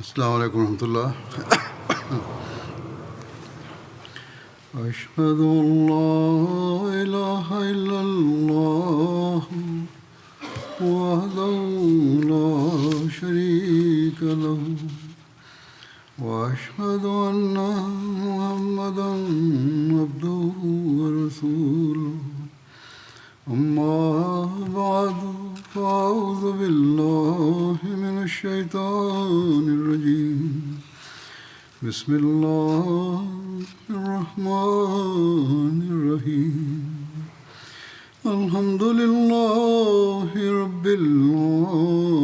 Assalamu alaikum wa rahmatullah. أشهد أن لا إله إلا الله وحده لا شريك له وأشهد أن محمدا عبده ورسوله أما بعد فأعوذ بالله من الشيطان الرجيم بسم الله الرحمن الرحيم الحمد لله رب العالمين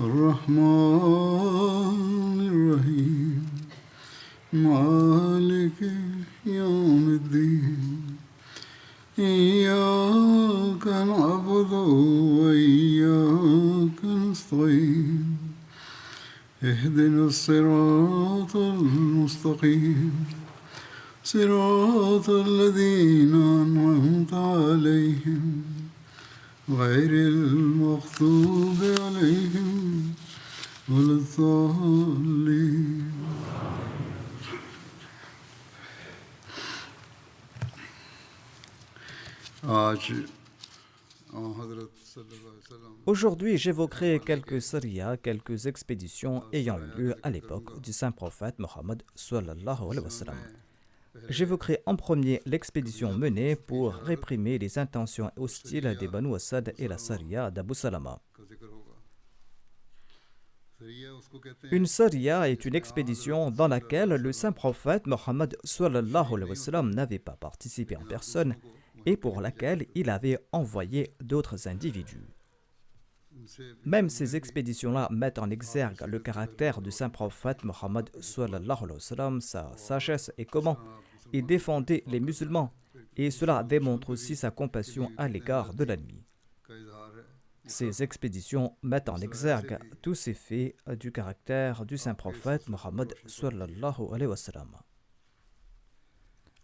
الرحمن الرحيم مالك يوم الدين إياك نعبد وإياك نستعين اهدنا الصراط المستقيم صراط الذين أنعمت عليهم غير المغضوب عليهم ولا الضالين. Aujourd'hui, j'évoquerai quelques sariyas, quelques expéditions ayant eu lieu à l'époque du saint prophète Mohammed sallallahu alayhi wa sallam. J'évoquerai en premier l'expédition menée pour réprimer les intentions hostiles des Banu Asad et la sariya d'Abu Salama. Une sariya est une expédition dans laquelle le saint prophète Mohammed sallallahu alayhi wa sallam n'avait pas participé en personne et pour laquelle il avait envoyé d'autres individus. Même ces expéditions-là mettent en exergue le caractère du saint prophète Mohammed sallallahu alayhi wa sallam, sa sagesse et comment il défendait les musulmans, et cela démontre aussi sa compassion à l'égard de l'ennemi. Ces expéditions mettent en exergue tous ces faits du caractère du saint prophète Mohammed sallallahu alayhi wa sallam.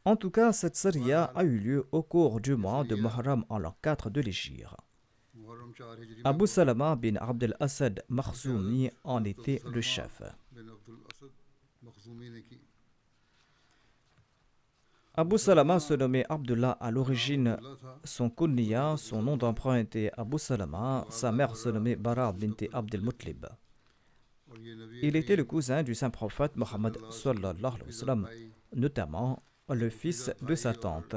En tout cas, cette sariya a eu lieu au cours du mois de Muharram en l'an 4 de l'Hégire. Abu Salama bin Abd al-Asad Makhzoumi en était le chef. Abu Salama se nommait Abdullah à l'origine. Son kunniya, son nom d'emprunt était Abu Salama. Sa mère se nommait Bara bint Abd al-Muttalib. Il était le cousin du saint prophète Mohammed sallallahu alayhi wa sallam, notamment le fils de sa tante.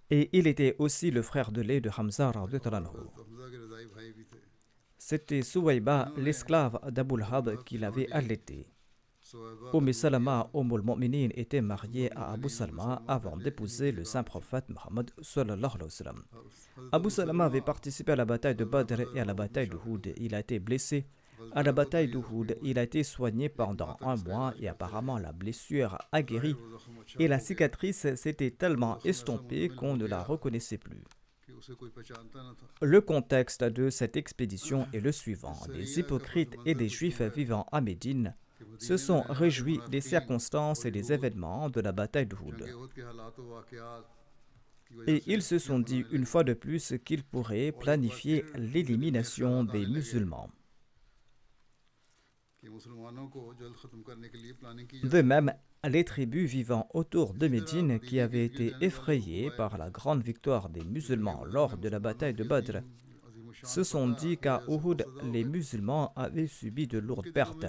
Et il était aussi le frère de lait de Hamza radhiyallahu anhu. C'était Suwayba, l'esclave d'Abu Lahab, qui l'avait allaité. Salama, al-Mu'minin, était mariée à Abu Salama avant d'épouser le saint prophète Mohammed sallallahu alayhi wa sallam. Abu Salama avait participé à la bataille de Badr et à la bataille d'Uhud. Il a été blessé. À la bataille d'Uhud, il a été soigné pendant 1 mois et apparemment la blessure a guéri et la cicatrice s'était tellement estompée qu'on ne la reconnaissait plus. Le contexte de cette expédition est le suivant. Les hypocrites et les juifs vivant à Médine se sont réjouis des circonstances et des événements de la bataille d'Uhud. Et ils se sont dit une fois de plus qu'ils pourraient planifier l'élimination des musulmans. De même, les tribus vivant autour de Médine, qui avaient été effrayées par la grande victoire des musulmans lors de la bataille de Badr, se sont dit qu'à Uhud, les musulmans avaient subi de lourdes pertes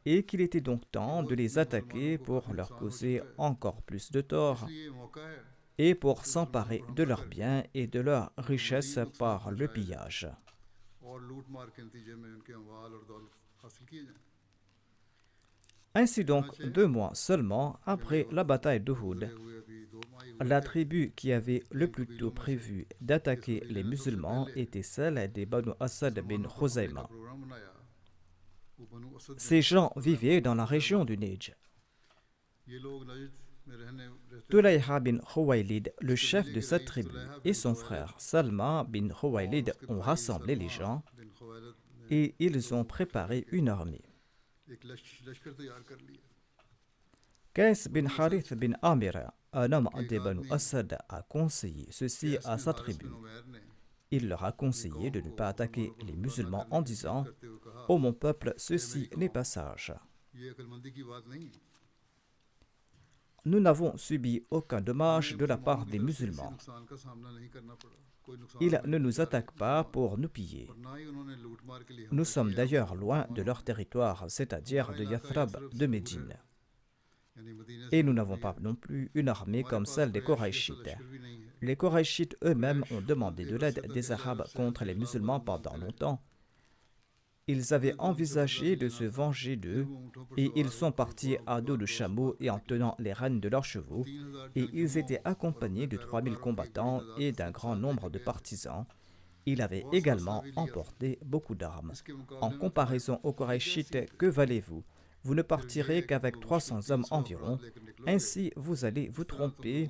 et qu'il était donc temps de les attaquer pour leur causer encore plus de tort et pour s'emparer de leurs biens et de leurs richesses par le pillage. Ainsi donc, 2 mois seulement après la bataille d'Uhud, la tribu qui avait le plus tôt prévu d'attaquer les musulmans était celle des Banu Asad bin Khuzayma. Ces gens vivaient dans la région du Nejd. Tulayha bin Khuwaylid, le chef de cette tribu, et son frère Salma bin Khuwaylid ont rassemblé les gens et ils ont préparé une armée. Qais bin Harith bin Amir, un homme des Banu Asad, a conseillé ceci à sa tribu. Il leur a conseillé de ne pas attaquer les musulmans en disant « Ô mon peuple, ceci n'est pas sage. Nous n'avons subi aucun dommage de la part des musulmans. Ils ne nous attaquent pas pour nous piller. Nous sommes d'ailleurs loin de leur territoire, c'est-à-dire de Yathrab, de Médine. Et nous n'avons pas non plus une armée comme celle des Qurayshites. Les Qurayshites eux-mêmes ont demandé de l'aide des Arabes contre les musulmans pendant longtemps. Ils avaient envisagé de se venger d'eux et ils sont partis à dos de chameaux et en tenant les rênes de leurs chevaux et ils étaient accompagnés de 3000 combattants et d'un grand nombre de partisans. Il avait également emporté beaucoup d'armes. En comparaison aux Qurayshites, que valez-vous? Vous ne partirez qu'avec 300 hommes environ. Ainsi, vous allez vous tromper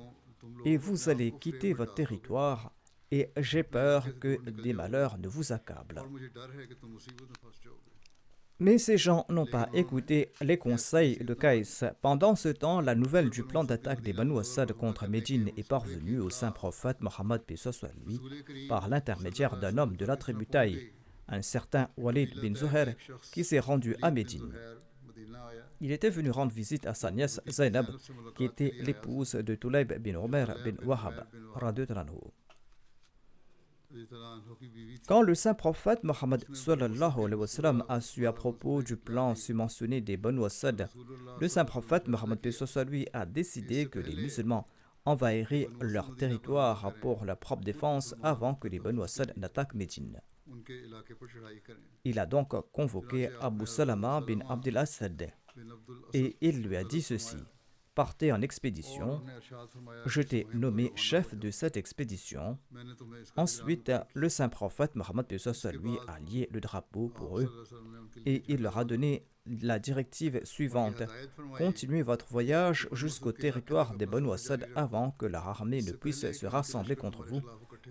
et vous allez quitter votre territoire. Et j'ai peur que des malheurs ne vous accablent. Mais ces gens n'ont pas écouté les conseils de Qais. Pendant ce temps, la nouvelle du plan d'attaque des Banu Asad contre Médine est parvenue au saint prophète Mohammed lui par l'intermédiaire d'un homme de la tribu Taï, un certain Walid bin Zuhair, qui s'est rendu à Médine. Il était venu rendre visite à sa nièce Zainab, qui était l'épouse de Tulayb bin Umar bin Wahab, radhiyallahu anhu. Quand le saint prophète Mohammed a su à propos du plan submentionné des Banu Asad, le saint prophète Mohammed lui a décidé que les musulmans envahiraient leur territoire pour leur propre défense avant que les Banu Asad n'attaquent Médine. Il a donc convoqué Abu Salama bin Abdel Asad et il lui a dit ceci: partez en expédition, je t'ai nommé chef de cette expédition. Ensuite, le saint prophète Mohammed lui a lié le drapeau pour eux et il leur a donné la directive suivante: continuez votre voyage jusqu'au territoire des Banu Asad avant que leur armée ne puisse se rassembler contre vous.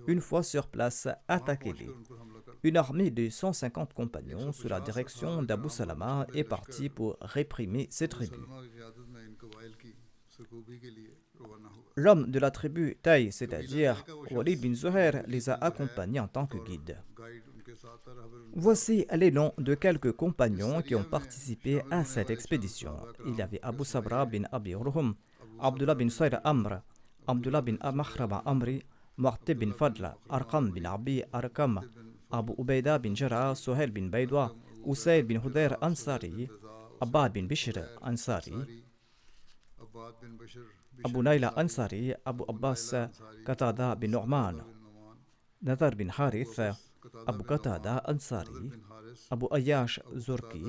Une fois sur place, attaquez-les. Une armée de 150 compagnons sous la direction d'Abu Salama est partie pour réprimer ces tribus. L'homme de la tribu Taï, c'est-à-dire Walid bin Zuhair, les a accompagnés en tant que guides. Voici les noms de quelques compagnons qui ont participé à cette expédition. Il y avait Abu Sabra bin Abi Urhum, Abdullah bin Sayr Amr, Abdullah bin Makhrama Amri, Mu'tib bin Fadla, Arqam bin Abi Arkam, Abu Ubaida bin Jarrah, Suhail bin Baydwa, Usayd bin Hudayr Ansari, Abbad bin Bishr Ansari, Abu Naila Ansari, Abu Abbas Qatada bin Nu'man, Nadar bin Harith, Abu Qatada Ansari, Abu Ayyash Zurki,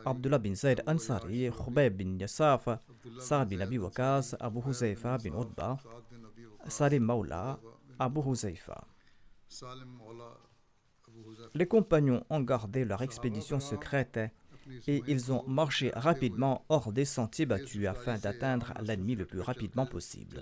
Abdullah bin Zayd Ansari, Khubayb bin Yasaf, Sa'd bin Abi Waqas, Abu Huzaifa bin Utba, Salim Maula, Abu Huzaifa. Les compagnons ont gardé leur expédition secrète et ils ont marché rapidement hors des sentiers battus afin d'atteindre l'ennemi le plus rapidement possible.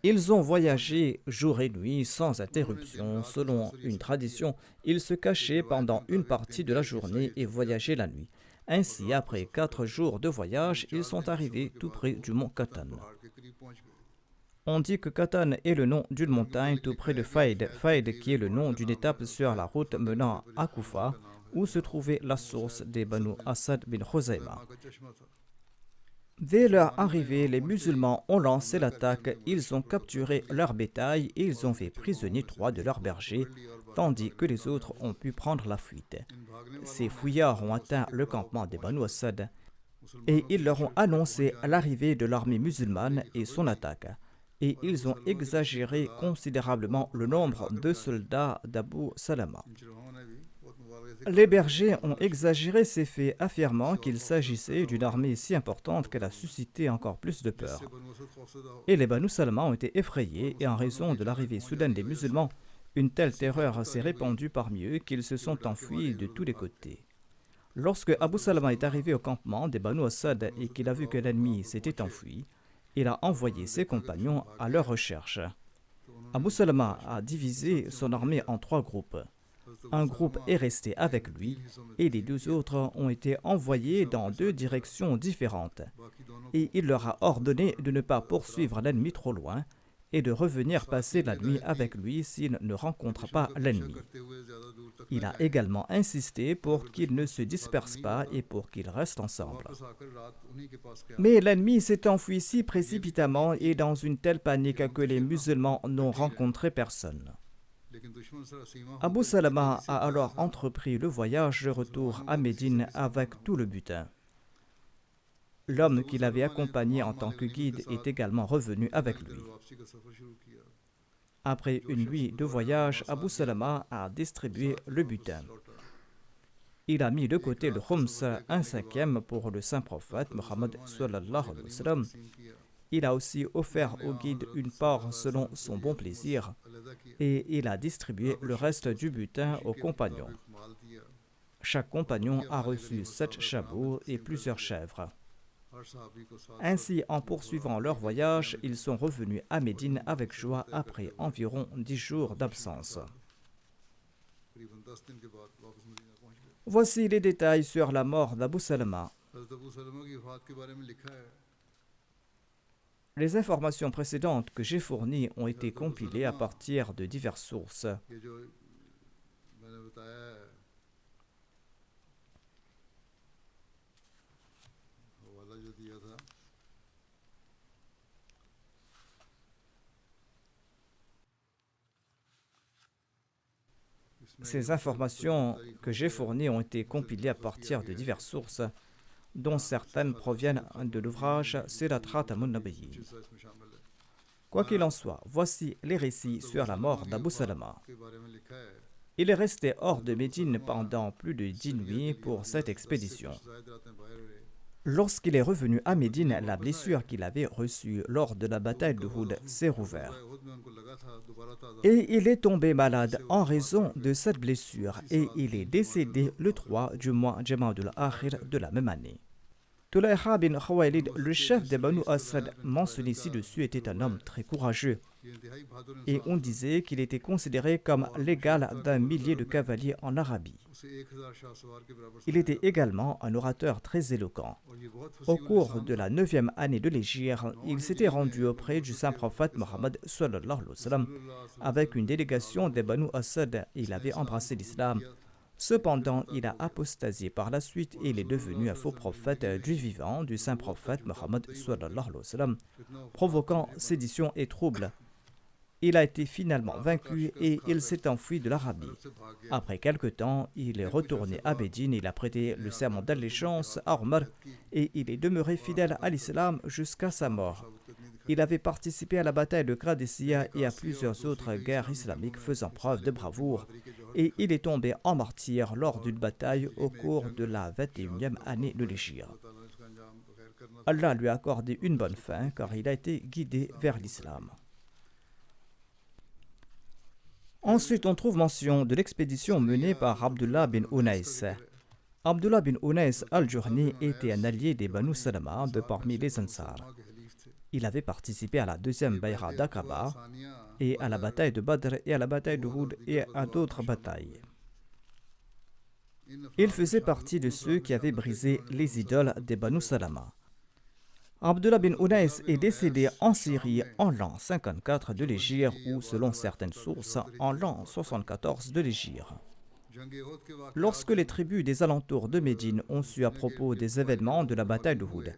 Ils ont voyagé jour et nuit sans interruption. Selon une tradition, ils se cachaient pendant une partie de la journée et voyageaient la nuit. Ainsi, après 4 jours de voyage, ils sont arrivés tout près du mont Qatan. On dit que Qatan est le nom d'une montagne tout près de Faïd, Faïd qui est le nom d'une étape sur la route menant à Koufa, où se trouvait la source des Banu Asad bin Khuzayma. Dès leur arrivée, les musulmans ont lancé l'attaque, ils ont capturé leur bétail et ils ont fait prisonnier 3 de leurs bergers, tandis que les autres ont pu prendre la fuite. Ces fouillards ont atteint le campement des Banu Asad et ils leur ont annoncé l'arrivée de l'armée musulmane et son attaque. Et ils ont exagéré considérablement le nombre de soldats d'Abu Salama. Les bergers ont exagéré ces faits, affirmant qu'il s'agissait d'une armée si importante qu'elle a suscité encore plus de peur. Et les Banu Salama ont été effrayés, et en raison de l'arrivée soudaine des musulmans, une telle terreur s'est répandue parmi eux qu'ils se sont enfuis de tous les côtés. Lorsque Abu Salama est arrivé au campement des Banu Asad et qu'il a vu que l'ennemi s'était enfui, il a envoyé ses compagnons à leur recherche. Abu Salama a divisé son armée en 3 groupes. Un groupe est resté avec lui et les 2 autres ont été envoyés dans 2 directions différentes. Et il leur a ordonné de ne pas poursuivre l'ennemi trop loin et de revenir passer la nuit avec lui s'il ne rencontre pas l'ennemi. Il a également insisté pour qu'ils ne se dispersent pas et pour qu'ils restent ensemble. Mais l'ennemi s'est enfui si précipitamment et dans une telle panique que les musulmans n'ont rencontré personne. Abu Salama a alors entrepris le voyage de retour à Médine avec tout le butin. L'homme qui l'avait accompagné en tant que guide est également revenu avec lui. Après une nuit de voyage, Abu Salama a distribué le butin. Il a mis de côté le khums, 1/5 pour le saint prophète Mohammed sallallahu alayhi wa sallam. Il a aussi offert au guide une part selon son bon plaisir et il a distribué le reste du butin aux compagnons. Chaque compagnon a reçu 7 chameaux et plusieurs chèvres. Ainsi, en poursuivant leur voyage, ils sont revenus à Médine avec joie après environ 10 jours d'absence. Voici les détails sur la mort d'Abu Salama. Les informations précédentes que j'ai fournies ont été compilées à partir de diverses sources. Ces informations que j'ai fournies ont été compilées à partir de diverses sources, dont certaines proviennent de l'ouvrage Sirat Khatamun Nabiyyin. Quoi qu'il en soit, voici les récits sur la mort d'Abu Salama. Il est resté hors de Médine pendant plus de 10 nuits pour cette expédition. Lorsqu'il est revenu à Médine, la blessure qu'il avait reçue lors de la bataille d'Uhud s'est rouverte. Et il est tombé malade en raison de cette blessure et il est décédé le 3 du mois Jamadul Akhir de la même année. Tulayha bin Khawaylid, le chef des Banu Asad mentionné ci-dessus, était un homme très courageux. Et on disait qu'il était considéré comme l'égal d'un millier de cavaliers en Arabie. Il était également un orateur très éloquent. Au cours de la 9e année de l'Hégire, il s'était rendu auprès du saint prophète Mohammed sallallahu alayhi wa sallam avec une délégation des Banu Asad et il avait embrassé l'islam. Cependant, il a apostasié par la suite et il est devenu un faux prophète du vivant du saint prophète Mohammed sallallahu alayhi wa sallam, provoquant sédition et troubles. Il a été finalement vaincu et il s'est enfui de l'Arabie. Après quelque temps, il est retourné à Médine, il a prêté le serment d'allégeance à Omar et il est demeuré fidèle à l'islam jusqu'à sa mort. Il avait participé à la bataille de Qadisiyah et à plusieurs autres guerres islamiques faisant preuve de bravoure et il est tombé en martyr lors d'une bataille au cours de la 21e année de l'Hégire. Allah lui a accordé une bonne fin car il a été guidé vers l'islam. Ensuite, on trouve mention de l'expédition menée par Abdullah bin Unais. Abdullah bin Unais al-Juhni était un allié des Banu Salama de parmi les Ansar. Il avait participé à la 2e Bayra d'Aqaba et à la bataille de Badr et à la bataille d'Uhud et à d'autres batailles. Il faisait partie de ceux qui avaient brisé les idoles des Banu Salama. Abdullah bin Unais est décédé en Syrie en l'an 54 de l'Hégire ou, selon certaines sources, en l'an 74 de l'Hégire. Lorsque les tribus des alentours de Médine ont su à propos des événements de la bataille d'Uhud,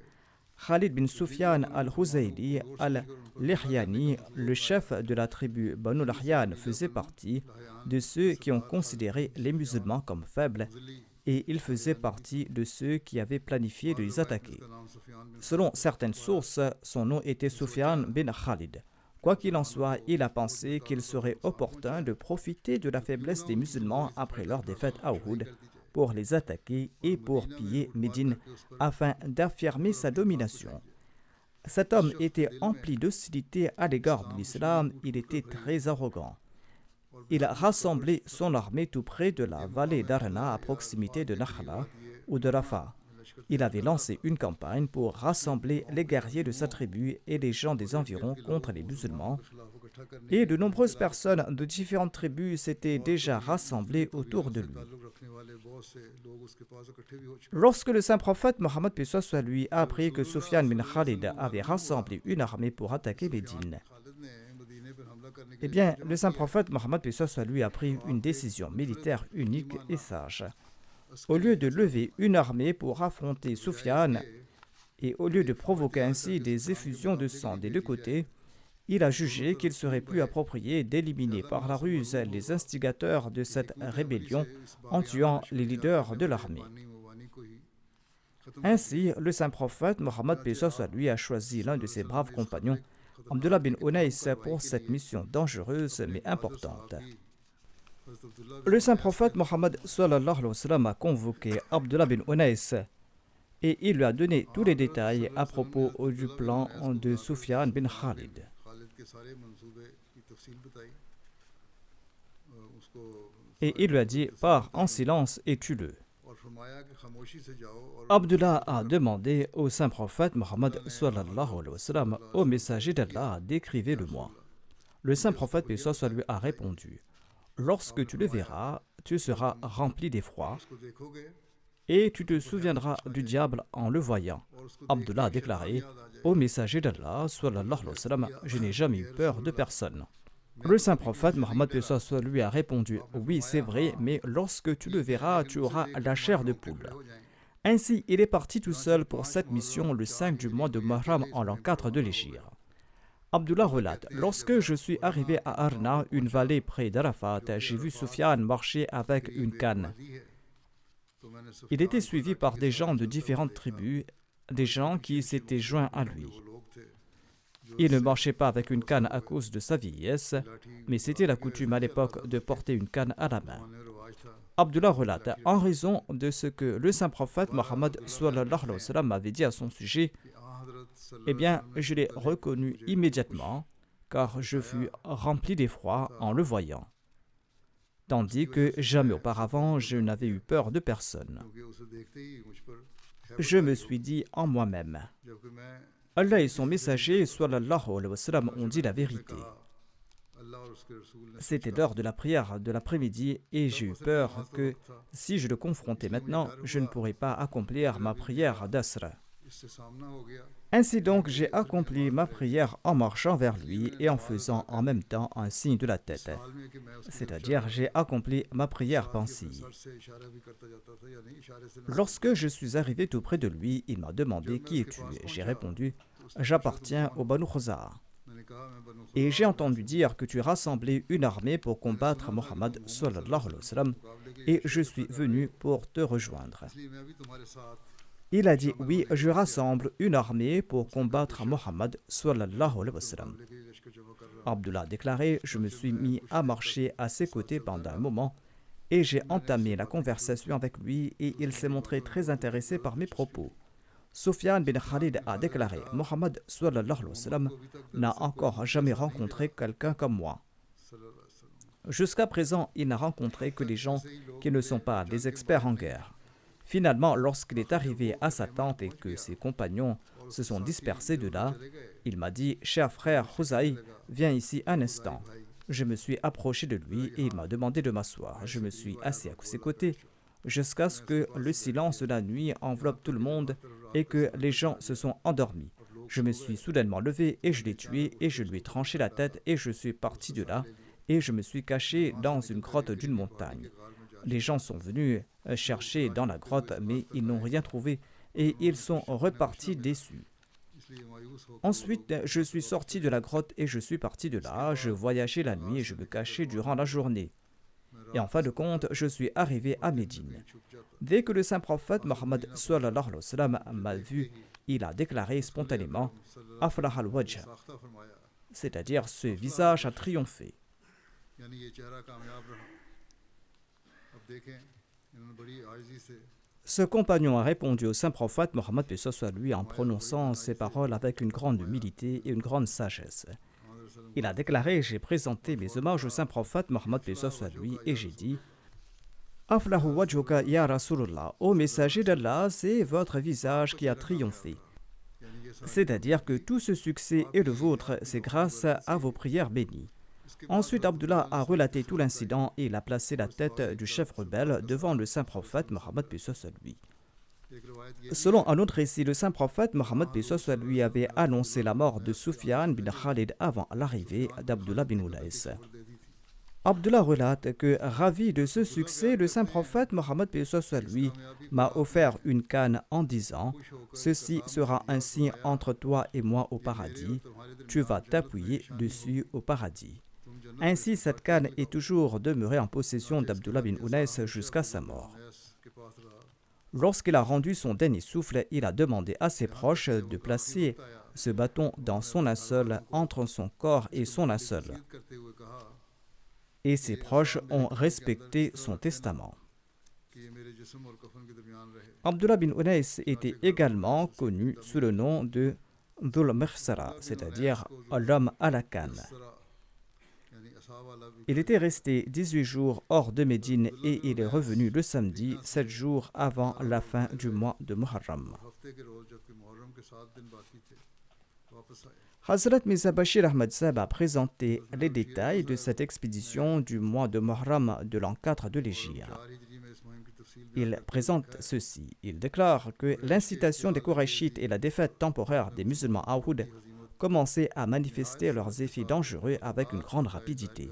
Khalid bin Sufyan al-Huzayli al-Lihyani, le chef de la tribu Banu Lahyan, faisait partie de ceux qui ont considéré les musulmans comme faibles et il faisait partie de ceux qui avaient planifié de les attaquer. Selon certaines sources, son nom était Sufyan bin Khalid. Quoi qu'il en soit, il a pensé qu'il serait opportun de profiter de la faiblesse des musulmans après leur défaite à Uhud pour les attaquer et pour piller Médine afin d'affirmer sa domination. Cet homme était empli d'hostilité à l'égard de l'islam, il était très arrogant. Il a rassemblé son armée tout près de la vallée d'Arna à proximité de Nakhla ou de Rafah. Il avait lancé une campagne pour rassembler les guerriers de sa tribu et les gens des environs contre les musulmans, et de nombreuses personnes de différentes tribus s'étaient déjà rassemblées autour de lui. Lorsque le saint prophète Mohammed paix soit lui a appris que Sufyan bin Khalid avait rassemblé une armée pour attaquer Médine, eh bien, le saint prophète Mohammed paix soit lui a pris une décision militaire unique et sage. Au lieu de lever une armée pour affronter Sufyan, et au lieu de provoquer ainsi des effusions de sang des deux côtés, il a jugé qu'il serait plus approprié d'éliminer par la ruse les instigateurs de cette rébellion en tuant les leaders de l'armée. Ainsi, le saint prophète Mohammed paix soit lui a choisi l'un de ses braves compagnons, Abdullah bin Unais, pour cette mission dangereuse mais importante. Le saint prophète Mohammed sallallahu alayhi wa sallam a convoqué Abdullah bin Unais et il lui a donné tous les détails à propos du plan de Sufyan bin Khalid. Et il lui a dit, pars en silence et tue-le. Abdullah a demandé au saint prophète Mohammed sallallahu alayhi wa sallam, au messager d'Allah, décrivez-le-moi. Le saint prophète paix soit lui a répondu, lorsque tu le verras, tu seras rempli d'effroi et tu te souviendras du diable en le voyant. Abdullah a déclaré, ô messager d'Allah, sallallahu alayhi wa sallam, je n'ai jamais eu peur de personne. Le saint prophète Mohammed paix soit lui a répondu, oui c'est vrai, mais lorsque tu le verras, tu auras la chair de poule. Ainsi, il est parti tout seul pour cette mission le 5 du mois de Muharram en l'an 4 de l'Hégire. Abdullah relate, lorsque je suis arrivé à Arna, une vallée près d'Arafat, j'ai vu Sufyan marcher avec une canne. Il était suivi par des gens de différentes tribus, des gens qui s'étaient joints à lui. Il ne marchait pas avec une canne à cause de sa vieillesse, mais c'était la coutume à l'époque de porter une canne à la main. Abdullah relate, en raison de ce que le saint prophète Mohammed sallallahu alayhi wa sallam avait dit à son sujet, eh bien, je l'ai reconnu immédiatement, car je fus rempli d'effroi en le voyant. Tandis que jamais auparavant, je n'avais eu peur de personne. Je me suis dit en moi-même, Allah et son messager, sallallahu alayhi wa sallam, ont dit la vérité. C'était l'heure de la prière de l'après-midi et j'ai eu peur que, si je le confrontais maintenant, je ne pourrais pas accomplir ma prière d'Asr. Ainsi donc, j'ai accompli ma prière en marchant vers lui et en faisant en même temps un signe de la tête. C'est-à-dire, j'ai accompli ma prière pensive. Lorsque je suis arrivé tout près de lui, il m'a demandé « Qui es-tu » J'ai répondu « J'appartiens au Banu Khuza'a. » Et j'ai entendu dire que tu rassemblais une armée pour combattre Mohammed sallallahu alayhi wa sallam et je suis venu pour te rejoindre. Il a dit, oui, je rassemble une armée pour combattre Mohammed sallallahu alayhi wa sallam. Abdullah a déclaré, je me suis mis à marcher à ses côtés pendant un moment et j'ai entamé la conversation avec lui et il s'est montré très intéressé par mes propos. Sufyan bin Khalid a déclaré, Mohammed sallallahu alayhi wa sallam n'a encore jamais rencontré quelqu'un comme moi. Jusqu'à présent, il n'a rencontré que des gens qui ne sont pas des experts en guerre. Finalement, lorsqu'il est arrivé à sa tente et que ses compagnons se sont dispersés de là, il m'a dit, cher frère Huzaï, viens ici un instant. Je me suis approché de lui et il m'a demandé de m'asseoir. Je me suis assis à ses côtés jusqu'à ce que le silence de la nuit enveloppe tout le monde et que les gens se sont endormis. Je me suis soudainement levé et je l'ai tué et je lui ai tranché la tête et je suis parti de là et je me suis caché dans une grotte d'une montagne. Les gens sont venus chercher dans la grotte mais ils n'ont rien trouvé et ils sont repartis déçus. Ensuite, je suis sorti de la grotte et je suis parti de là. Je voyageais la nuit et je me cachais durant la journée. Et en fin de compte, je suis arrivé à Médine. Dès que le saint prophète Mohammed sallallahu alayhi wa sallam m'a vu, il a déclaré spontanément « Aflah al-wajh », c'est-à-dire « ce visage a triomphé ». Ce compagnon a répondu au saint prophète Mohammed paix soit lui en prononçant ces paroles avec une grande humilité et une grande sagesse. Il a déclaré, j'ai présenté mes hommages au saint prophète Mohammed paix soit lui et j'ai dit, Aflahu wajhuka ya Rasulullah, ô messager d'Allah, c'est votre visage qui a triomphé. C'est-à-dire que tout ce succès est le vôtre, c'est grâce à vos prières bénies. Ensuite, Abdullah a relaté tout l'incident et il a placé la tête du chef rebelle devant le saint prophète Mohammed paix soit lui. Selon un autre récit, le saint prophète Mohammed paix soit lui avait annoncé la mort de Sufyan bin Khalid avant l'arrivée d'Abdullah bin Unais. Abdullah relate que, ravi de ce succès, le saint prophète Mohammed paix soit lui m'a offert une canne en disant « Ceci sera un signe entre toi et moi au paradis, tu vas t'appuyer dessus au paradis. » Ainsi, cette canne est toujours demeurée en possession d'Abdullah bin Unais jusqu'à sa mort. Lorsqu'il a rendu son dernier souffle, il a demandé à ses proches de placer ce bâton dans son linceul entre son corps et son linceul. Et ses proches ont respecté son testament. Abdullah bin Unais était également connu sous le nom de Dhul Mikhsara, c'est-à-dire l'homme à la canne. Il était resté 18 jours hors de Médine et il est revenu le samedi, 7 jours avant la fin du mois de Muharram. Hazrat Mirza Bashir Ahmad Sahib a présenté les détails de cette expédition du mois de Muharram de l'an 4 de l'Hégire. Il présente ceci. Il déclare que l'incitation des Korachites et la défaite temporaire des musulmans à Uhud commençaient à manifester leurs effets dangereux avec une grande rapidité.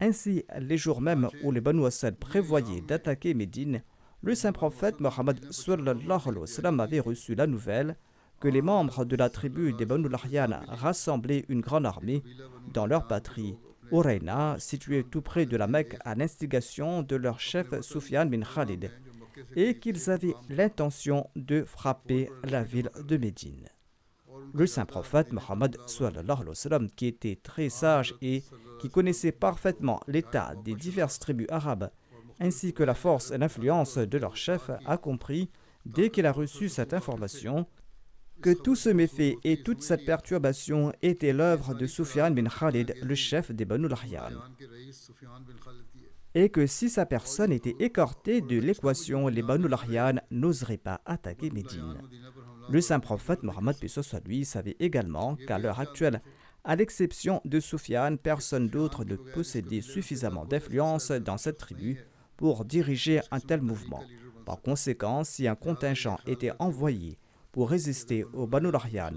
Ainsi, les jours même où les Banu Asad prévoyaient d'attaquer Médine, le saint prophète Mohammed sallallahu alayhi wa sallam avait reçu la nouvelle que les membres de la tribu des Banu Lahyan rassemblaient une grande armée dans leur patrie, Urayna, située tout près de la Mecque à l'instigation de leur chef Sufyan bin Khalid, et qu'ils avaient l'intention de frapper la ville de Médine. Le saint prophète Mohammed sallallahu alayhi wa sallam, qui était très sage et qui connaissait parfaitement l'état des diverses tribus arabes, ainsi que la force et l'influence de leur chef, a compris, dès qu'il a reçu cette information, que tout ce méfait et toute cette perturbation était l'œuvre de Sufyan bin Khalid, le chef des Banu Lahyan, et que si sa personne était écartée de l'équation, les Banu Lahyan n'oseraient pas attaquer Médine. Le saint prophète Mohammed paix soit lui savait également qu'à l'heure actuelle, à l'exception de Sufyan, personne d'autre ne possédait suffisamment d'influence dans cette tribu pour diriger un tel mouvement. Par conséquent, si un contingent était envoyé pour résister aux Banu Lahyan,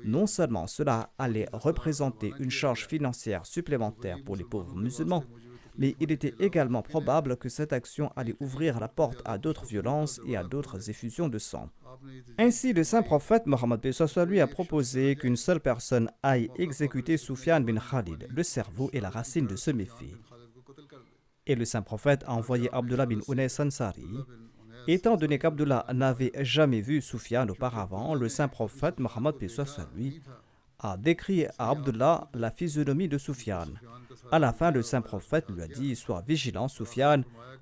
non seulement cela allait représenter une charge financière supplémentaire pour les pauvres musulmans, mais il était également probable que cette action allait ouvrir la porte à d'autres violences et à d'autres effusions de sang. Ainsi, le saint prophète Mohammed paix soit lui a proposé qu'une seule personne aille exécuter Sufyan bin Khalid, le cerveau et la racine de ce méfait. Et le saint prophète a envoyé Abdullah bin Unais Ansari. Étant donné qu'Abdullah n'avait jamais vu Sufyan auparavant, le saint prophète Mohammed paix soit lui a décrit à Abdullah la physionomie de Sufyan. À la fin, le saint prophète lui a dit « Sois vigilant, Sufyan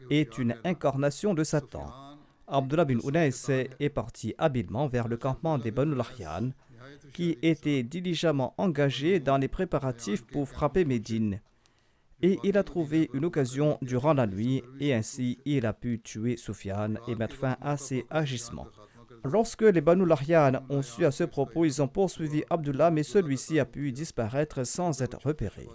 est une incarnation de Satan ». Abdullah bin Unais est parti habilement vers le campement des Banu Lahyan, qui étaient diligemment engagés dans les préparatifs pour frapper Médine. Et il a trouvé une occasion durant la nuit, et ainsi il a pu tuer Sufyan et mettre fin à ses agissements. Lorsque les Banu Lahyan ont su à ce propos, ils ont poursuivi Abdullah, mais celui-ci a pu disparaître sans être repéré.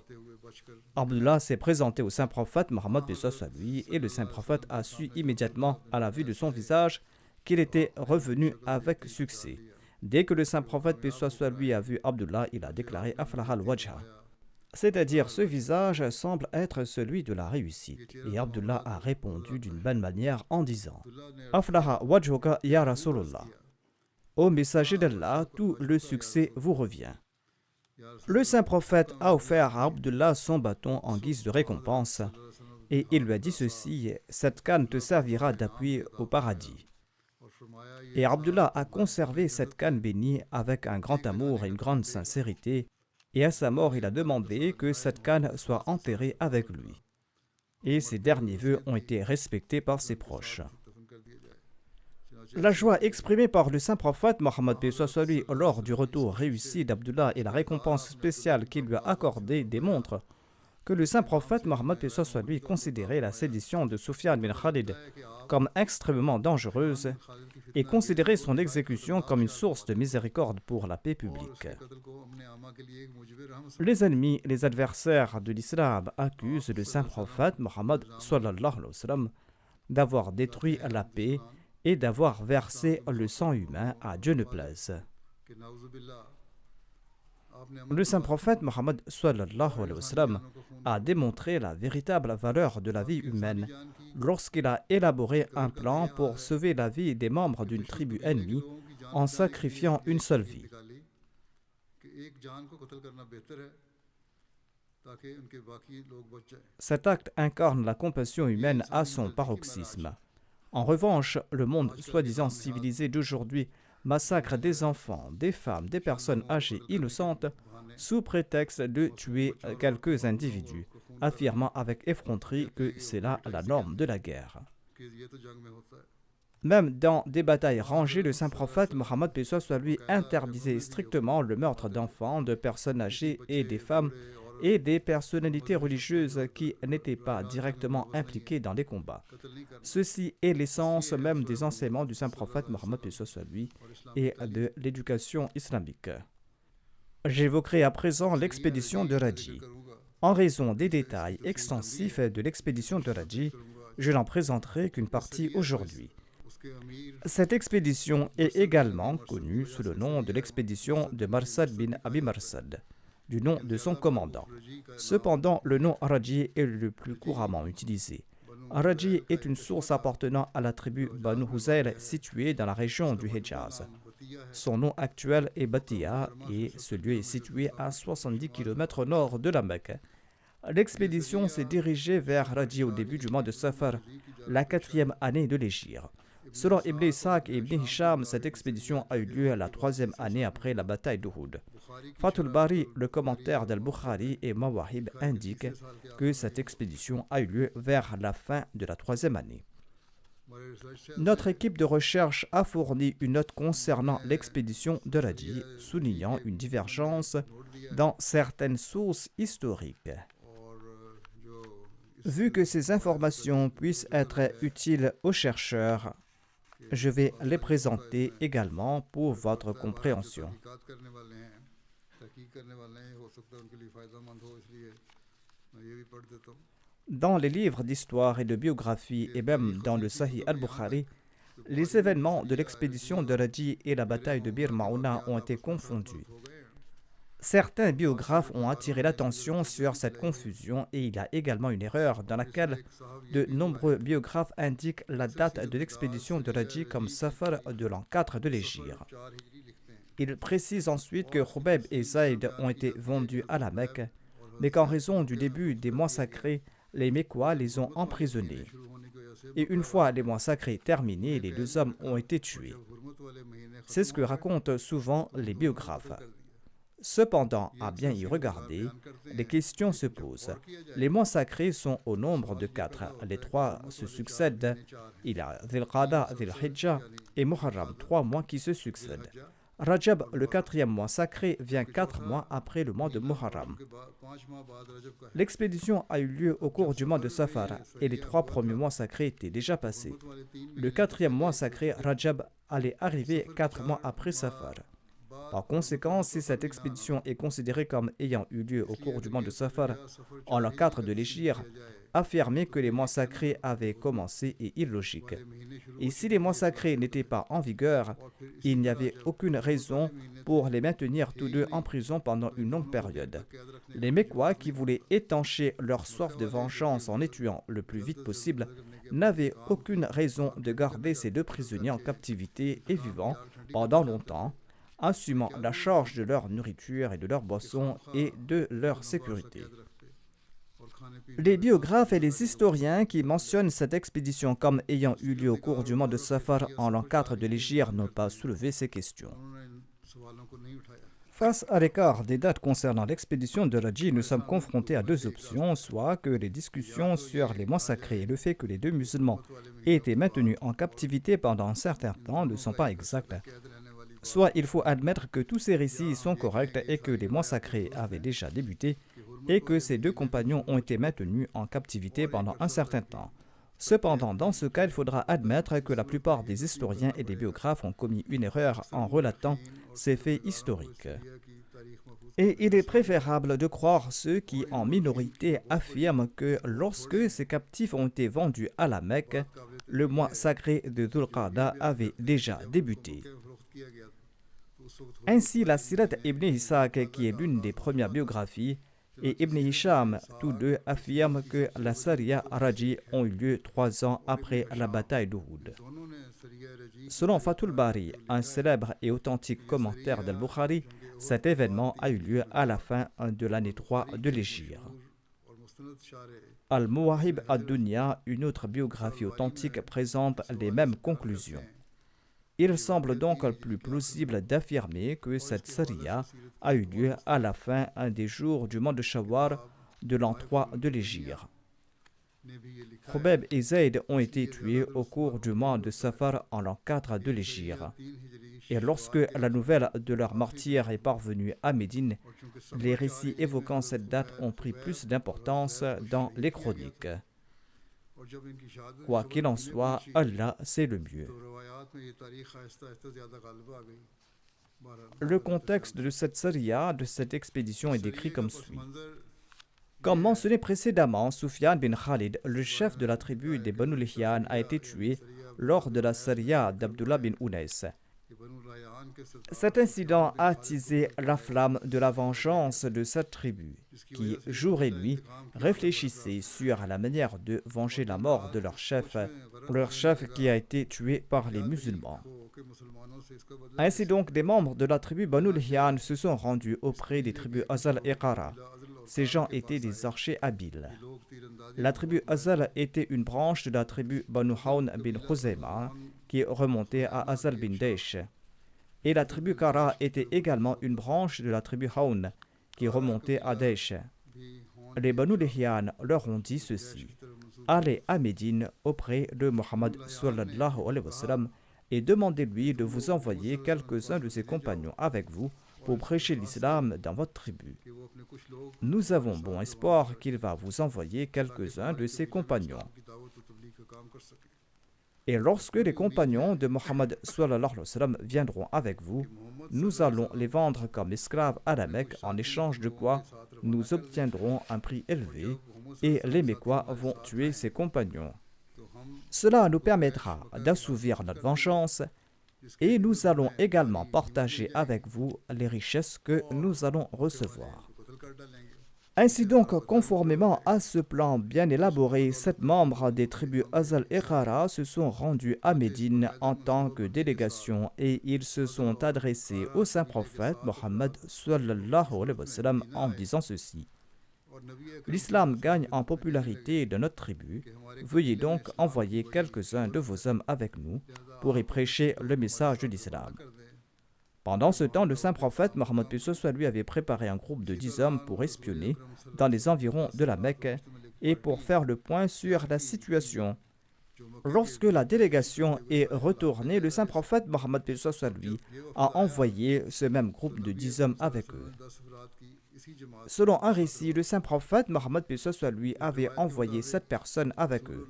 Abdullah s'est présenté au saint prophète Mohammed paix soit lui, et le saint prophète a su immédiatement, à la vue de son visage, qu'il était revenu avec succès. Dès que le saint prophète paix soit lui a vu Abdullah, il a déclaré Aflahal Wajha, c'est-à-dire ce visage semble être celui de la réussite. Et Abdullah a répondu d'une bonne manière en disant Aflaha wajhuka ya Rasulullah. Ô messager d'Allah, tout le succès vous revient. Le saint prophète a offert à Abdullah son bâton en guise de récompense et il lui a dit ceci, cette canne te servira d'appui au paradis. Et Abdullah a conservé cette canne bénie avec un grand amour et une grande sincérité, et à sa mort il a demandé que cette canne soit enterrée avec lui. Et ses derniers vœux ont été respectés par ses proches. La joie exprimée par le saint prophète Mohammed paix soit lui lors du retour réussi d'Abdullah et la récompense spéciale qu'il lui a accordée démontrent que le saint prophète Mohammed paix soit sur lui considérait la sédition de Sufyan bin Khalid comme extrêmement dangereuse et considérait son exécution comme une source de miséricorde pour la paix publique. Les ennemis, les adversaires de l'islam accusent le saint prophète Mohammed sallallahu alayhi wa sallam d'avoir détruit la paix et d'avoir versé le sang humain à Dieu ne plaise. Le saint prophète Mohammed sallallahu alayhi wa sallam a démontré la véritable valeur de la vie humaine lorsqu'il a élaboré un plan pour sauver la vie des membres d'une tribu ennemie en sacrifiant une seule vie. Cet acte incarne la compassion humaine à son paroxysme. En revanche, le monde soi-disant civilisé d'aujourd'hui massacre des enfants, des femmes, des personnes âgées innocentes sous prétexte de tuer quelques individus, affirmant avec effronterie que c'est là la norme de la guerre. Même dans des batailles rangées, le saint prophète Mohammed paix soit sur lui interdisait strictement le meurtre d'enfants, de personnes âgées et des femmes et des personnalités religieuses qui n'étaient pas directement impliquées dans les combats. Ceci est l'essence même des enseignements du saint prophète Mohammed paix soit sur lui et de l'éducation islamique. J'évoquerai à présent l'expédition de Raji. En raison des détails extensifs de l'expédition de Raji, je n'en présenterai qu'une partie aujourd'hui. Cette expédition est également connue sous le nom de l'expédition de Marsad bin Abi Marsad, du nom de son commandant. Cependant, le nom Raji est le plus couramment utilisé. Raji est une source appartenant à la tribu Banu Huzayl située dans la région du Hejaz. Son nom actuel est Batiya et ce lieu est situé à 70 km au nord de la Mecque. L'expédition s'est dirigée vers Raji au début du mois de Safar, la 4e année de l'Hégire. Selon Ibn Ishaq et Ibn Hisham, cette expédition a eu lieu la 3e année après la bataille d'Uhud. Fathul Bari, le commentaire d'Al-Bukhari et Mawahib indiquent que cette expédition a eu lieu vers la fin de la 3e année. Notre équipe de recherche a fourni une note concernant l'expédition de Raji, soulignant une divergence dans certaines sources historiques. Vu que ces informations puissent être utiles aux chercheurs, je vais les présenter également pour votre compréhension. Dans les livres d'histoire et de biographie et même dans le Sahih al-Bukhari, les événements de l'expédition de Raji et la bataille de Bir Mauna ont été confondus. Certains biographes ont attiré l'attention sur cette confusion et il y a également une erreur dans laquelle de nombreux biographes indiquent la date de l'expédition de Raji comme Safar de l'an 4 de l'Hégire. Ils précisent ensuite que Khubayb et Zayd ont été vendus à la Mecque, mais qu'en raison du début des mois sacrés, les Mécois les ont emprisonnés. Et une fois les mois sacrés terminés, les deux hommes ont été tués. C'est ce que racontent souvent les biographes. Cependant, à bien y regarder, des questions se posent. Les mois sacrés sont au nombre de 4. Les 3 se succèdent. Il y a Dhul-Qa'da, Dhul-Hijjah et Muharram, 3 mois qui se succèdent. Rajab, le 4e mois sacré, vient 4 mois après le mois de Muharram. L'expédition a eu lieu au cours du mois de Safar et les 3 premiers mois sacrés étaient déjà passés. Le 4e mois sacré, Rajab, allait arriver 4 mois après Safar. Par conséquent, si cette expédition est considérée comme ayant eu lieu au cours du mois de Safar, en l'an 4 de l'Hégire, affirmer que les mois sacrés avaient commencé est illogique. Et si les mois sacrés n'étaient pas en vigueur, il n'y avait aucune raison pour les maintenir tous deux en prison pendant une longue période. Les Mécois, qui voulaient étancher leur soif de vengeance en les tuant le plus vite possible, n'avaient aucune raison de garder ces 2 prisonniers en captivité et vivants pendant longtemps, assumant la charge de leur nourriture et de leur boisson et de leur sécurité. Les biographes et les historiens qui mentionnent cette expédition comme ayant eu lieu au cours du mois de Safar en l'an 4 de l'Hégire n'ont pas soulevé ces questions. Face à l'écart des dates concernant l'expédition de Raji, nous sommes confrontés à 2 options, soit que les discussions sur les mois sacrés et le fait que les 2 musulmans aient été maintenus en captivité pendant un certain temps ne sont pas exacts. Soit il faut admettre que tous ces récits sont corrects et que les mois sacrés avaient déjà débuté, et que ces deux compagnons ont été maintenus en captivité pendant un certain temps. Cependant, dans ce cas, il faudra admettre que la plupart des historiens et des biographes ont commis une erreur en relatant ces faits historiques. Et il est préférable de croire ceux qui, en minorité, affirment que lorsque ces captifs ont été vendus à la Mecque, le mois sacré de Dhul-Qa'da avait déjà débuté. Ainsi, la Sirat Ibn Ishaq, qui est l'une des premières biographies, et Ibn Hisham, tous deux affirment que la Sariya Raji ont eu lieu 3 ans après la bataille d'Uhud. Selon Fathul Bari, un célèbre et authentique commentaire d'Al-Bukhari, cet événement a eu lieu à la fin de l'année 3 de l'Hégire. Al-Muwahib ad-Dunya, une autre biographie authentique, présente les mêmes conclusions. Il semble donc plus plausible d'affirmer que cette Sariya a eu lieu à la fin des jours du mois de Shawwal de l'an 3 de l'Hégire. Khubayb et Zayd ont été tués au cours du mois de Safar en l'an 4 de l'Hégire. Et lorsque la nouvelle de leur martyre est parvenue à Médine, les récits évoquant cette date ont pris plus d'importance dans les chroniques. Quoi qu'il en soit, Allah sait le mieux. Le contexte de cette Sariya, de cette expédition, est décrit comme suit. Comme mentionné précédemment, Sufyan bin Khalid, le chef de la tribu des Banu Lihyan, a été tué lors de la Sariya d'Abdullah bin Unais. Cet incident a attisé la flamme de la vengeance de cette tribu, qui, jour et nuit, réfléchissait sur la manière de venger la mort de leur chef qui a été tué par les musulmans. Ainsi donc, des membres de la tribu Banu Lihyan se sont rendus auprès des tribus Azal et Qara. Ces gens étaient des archers habiles. La tribu Azal était une branche de la tribu Banu Hawn bin Khuzayma, qui remontait à Azal bin Daish. Et la tribu Qara était également une branche de la tribu Hawn, qui remontait à Daish. Les Banu Lihyan leur ont dit ceci: allez à Médine auprès de Muhammad sallallahu alayhi wa sallam et demandez-lui de vous envoyer quelques-uns de ses compagnons avec vous pour prêcher l'islam dans votre tribu. Nous avons bon espoir qu'il va vous envoyer quelques-uns de ses compagnons. Et lorsque les compagnons de Muhammad sallallahu alayhi wa sallam viendront avec vous, nous allons les vendre comme esclaves à la Mecque, en échange de quoi nous obtiendrons un prix élevé et les Mécois vont tuer ses compagnons. Cela nous permettra d'assouvir notre vengeance et nous allons également partager avec vous les richesses que nous allons recevoir. Ainsi donc, conformément à ce plan bien élaboré, 7 membres des tribus Azal et Qara se sont rendus à Médine en tant que délégation et ils se sont adressés au saint prophète Mohammed sallallahu alayhi wa sallam en disant ceci: l'islam gagne en popularité de notre tribu, veuillez donc envoyer quelques-uns de vos hommes avec nous pour y prêcher le message de l'islam. Pendant ce temps, le saint prophète Mohammed lui avait préparé un groupe de 10 hommes pour espionner dans les environs de la Mecque et pour faire le point sur la situation. Lorsque la délégation est retournée, le saint prophète Mohammed lui a envoyé ce même groupe de 10 hommes avec eux. Selon un récit, le saint prophète Mohammed lui avait envoyé 7 personnes avec eux.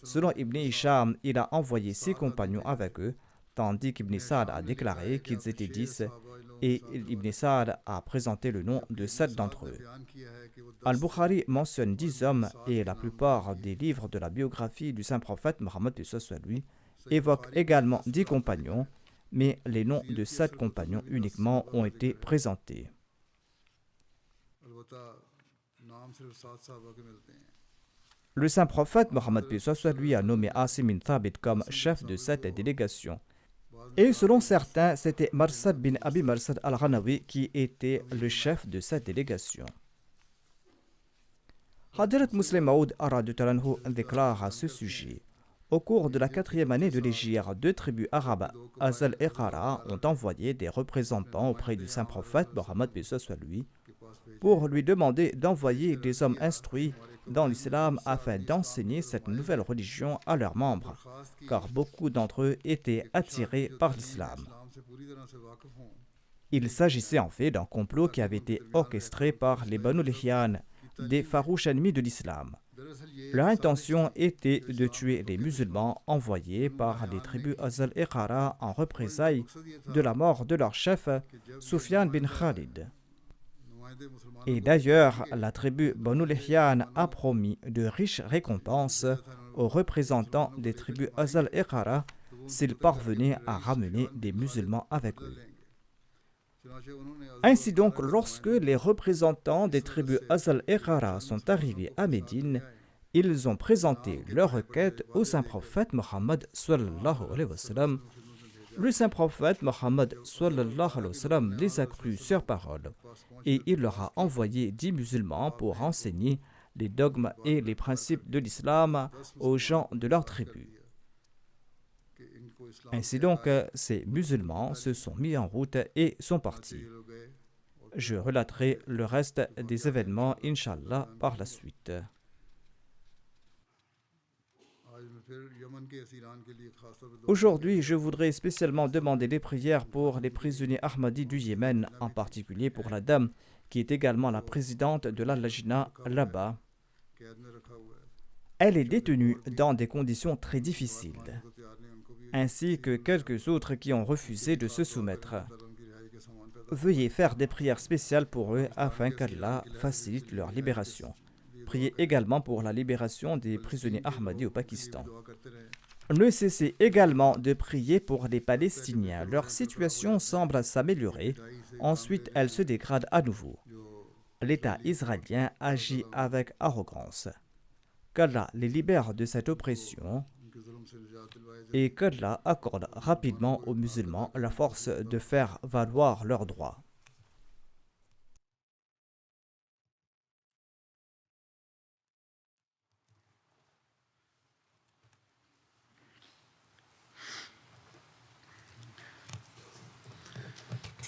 Selon Ibn Hisham, il a envoyé 6 compagnons avec eux, tandis qu'Ibn Sa'd a déclaré qu'ils étaient 10 et Ibn Sa'd a présenté le nom de 7 d'entre eux. Al-Bukhari mentionne 10 hommes et la plupart des livres de la biographie du saint prophète Mohammed lui évoquent également 10 compagnons, mais les noms de 7 compagnons uniquement ont été présentés. Le saint prophète Mohammed lui a nommé Asim bin Thabit comme chef de cette délégation. Et selon certains, c'était Marsad bin Abi Marsad al-Ghanawi qui était le chef de cette délégation. Hadrat Muslim Maud déclare à ce sujet: au cours de la 4e année de l'Hégire, 2 tribus arabes, Azal et Qara, ont envoyé des représentants auprès du saint prophète Mohammed lui pour lui demander d'envoyer des hommes instruits dans l'islam afin d'enseigner cette nouvelle religion à leurs membres, car beaucoup d'entre eux étaient attirés par l'islam. Il s'agissait en fait d'un complot qui avait été orchestré par les Banu Lihyan, des farouches ennemis de l'islam. Leur intention était de tuer les musulmans envoyés par les tribus Azal et Qara en représailles de la mort de leur chef, Sufyan bin Khalid. Et d'ailleurs, la tribu Banu Lihyan a promis de riches récompenses aux représentants des tribus Azal et Qara s'ils parvenaient à ramener des musulmans avec eux. Ainsi donc, lorsque les représentants des tribus Azal et Qara sont arrivés à Médine, ils ont présenté leur requête au saint prophète Mohammed sallallahu alayhi wa sallam. Le saint prophète Mohammed sallallahu alayhi wa sallam les a crus sur parole et il leur a envoyé 10 musulmans pour enseigner les dogmes et les principes de l'islam aux gens de leur tribu. Ainsi donc, ces musulmans se sont mis en route et sont partis. Je relaterai le reste des événements, Inch'Allah, par la suite. Aujourd'hui, je voudrais spécialement demander des prières pour les prisonniers Ahmadis du Yémen, en particulier pour la dame qui est également la présidente de la Lajna là-bas. Elle est détenue dans des conditions très difficiles, ainsi que quelques autres qui ont refusé de se soumettre. Veuillez faire des prières spéciales pour eux afin qu'Allah facilite leur libération. Priez également pour la libération des prisonniers Ahmadis au Pakistan. Ne cessez également de prier pour les Palestiniens. Leur situation semble s'améliorer, ensuite elle se dégrade à nouveau. L'État israélien agit avec arrogance. Qu'Allah les libère de cette oppression et qu'Allah accorde rapidement aux musulmans la force de faire valoir leurs droits.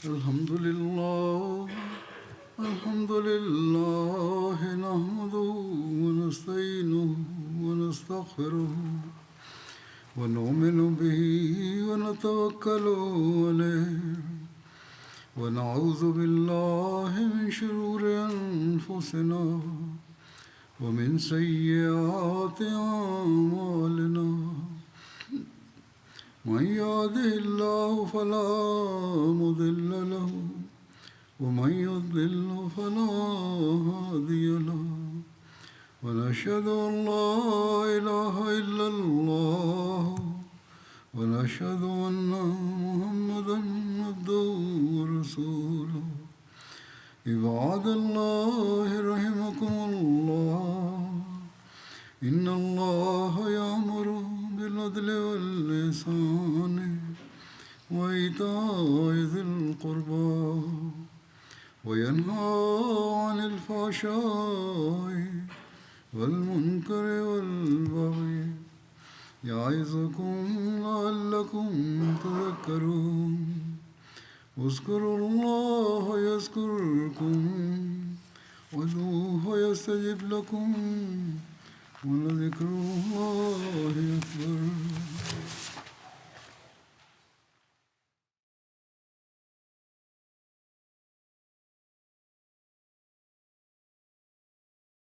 Alhamdulillah, alhamdulillah, nahmaduhu wa nasta'inuhu wa nastaghfiruh wa nu'minu bihi wa natawakkalu alayhi wa na'udhu billahi min shururi anfusina wa min sayyiati a'malina. من يهده الله فلا مضل له ومن يضلل فلا هادي له ونشهد أن لا إله إلا الله ونشهد أن محمدا عبده ورسوله عباد الله رحمكم الله إن الله يأمر بالعدل والإحسان وإيتاء ذي القربى وينهى عن الفحشاء والمنكر والبغي يعظكم لعلكم تذكرون اذكروا الله يذكركم وادعوه يستجب لكم ولذكر الله أكبر